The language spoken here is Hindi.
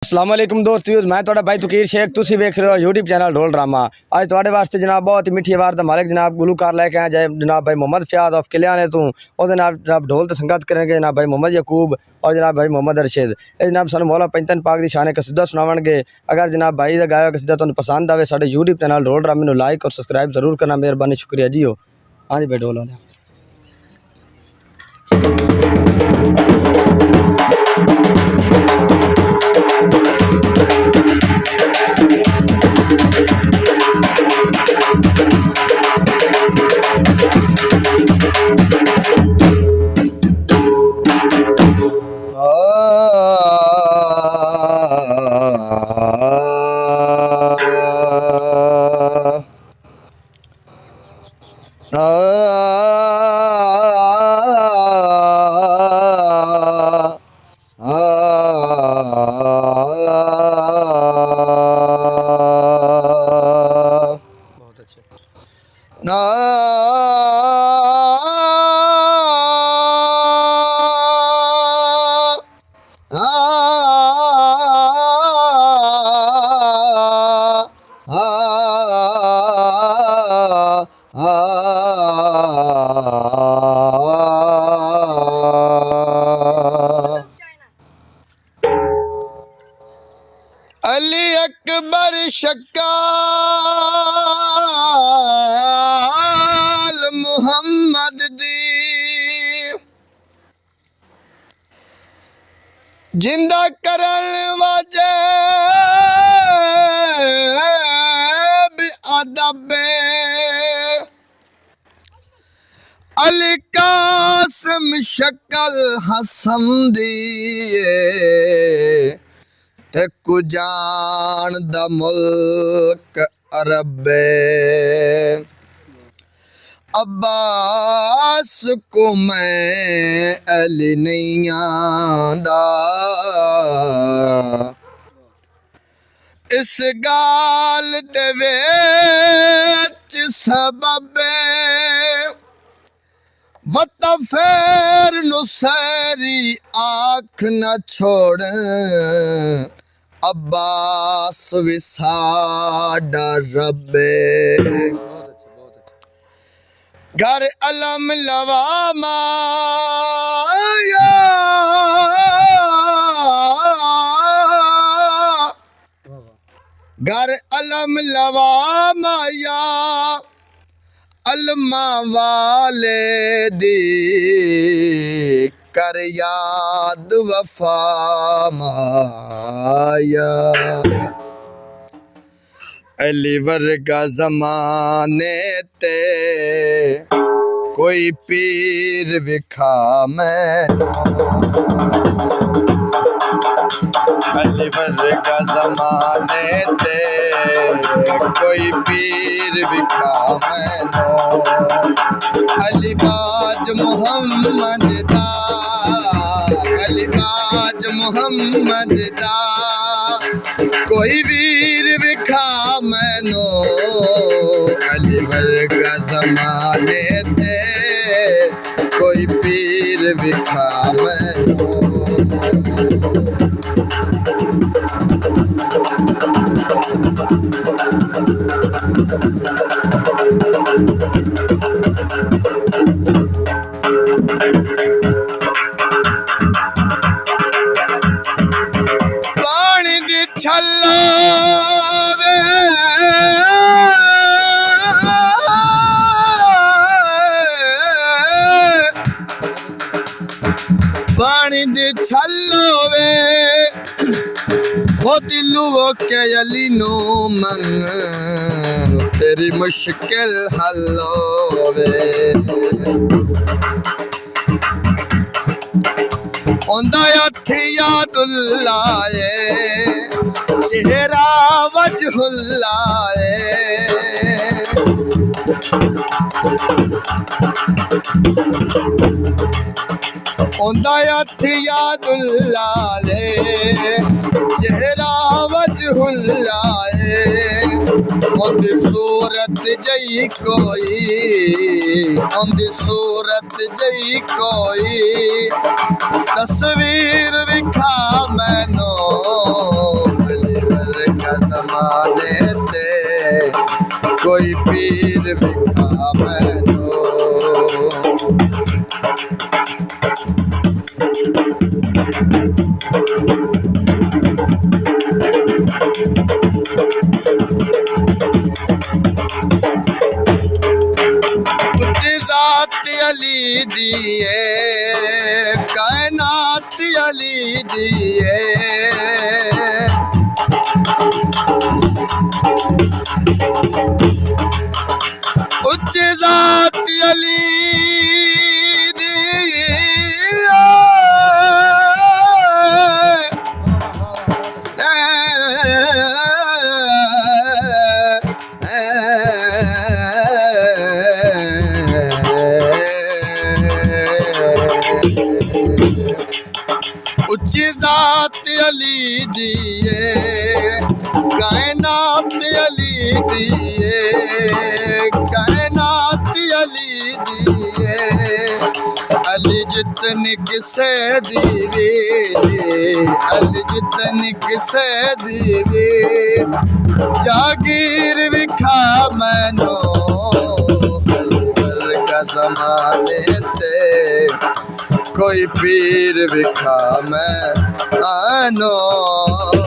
अस्सलाम वालेकुम दोस्तों, मैं थोड़ा भाई तकीर शेख, तुसी वेख रहे हो यूट्यूब चैनल ढोल ड्रामा। आज थोड़े वास्ते जनाब बहुत ही मिठी आवाज़ दा मालिक जनाब गुलूकार लेके आए जाए जनाब भाई मोहम्मद फयाद ऑफ किलियाने तू और जनाब ढोल तो संगत करेंगे जनाब भाई मोहम्मद यकूब और जनाब भाई मोहम्मद अरशद। जनाब सानू मौला पंजतन पाक दी शान कसीदा सुनावणगे। अगर जनाब भाई दा गाया कसीदा तुहानू पसंद आवे साडे यूट्यूब चैनल ढोल ड्रामे नू लाइक और सब्सक्राइब जरूर करना, मेहरबानी शुक्रिया जी हो। हाँ जी भाई ढोल वाले बहुत अच्छे अली अकबर शकाल मुहम्मद दी जिंदा करन वाजे अदबे अली कासिम शक्ल हसन दी ते कुजान दा मुल्क अरबे अब्बास को मैं अली नहीं आंदा इस गाल दे विच सबबे वतफेर नुसैरी आँख न छोड़ अब्बास विसाडा रब्बे घर अलम लवा माया घर अलम लवा माया अलमा वाले दी कर याद वफा माया अली वर्गा ज़माने ते कोई पीर विखा मैनू अली वर्गा ज़माने ते कोई पीर विखा मैनू अली बाज मुहम्मद दा अली बाज मुहम्मद दा कोई वीर विखा मैनू अली वर्गा ज़माने ते कोई पीर विखा मैनू पानी दी छल्लो पानी दी छल्लो वे हो दिलू के अली नो मन तेरी मुश्किल हल होवे ओंदा हथी यादुल्लाए चेहरा वजहुल्लाए ओंदा हथी यादुल्लाए चेहरा वजहुल्लाए ओंदी सूरत जई कोई ओंदी सूरत जई कोई तस्वीर विखा मैनू पीर विखा मैनू। उच्ची जात अली दिए कायनात अली दिए उच्ची जात अली उच्ची जात अली दिए कायनात अली दिए कायनात अली दिए अली जितनी किसे दीवी अली जितनी किसे दीवी जागीर विखा मैनू अली वर्गा ज़माने ते कोई पीर विखा मैं आनो।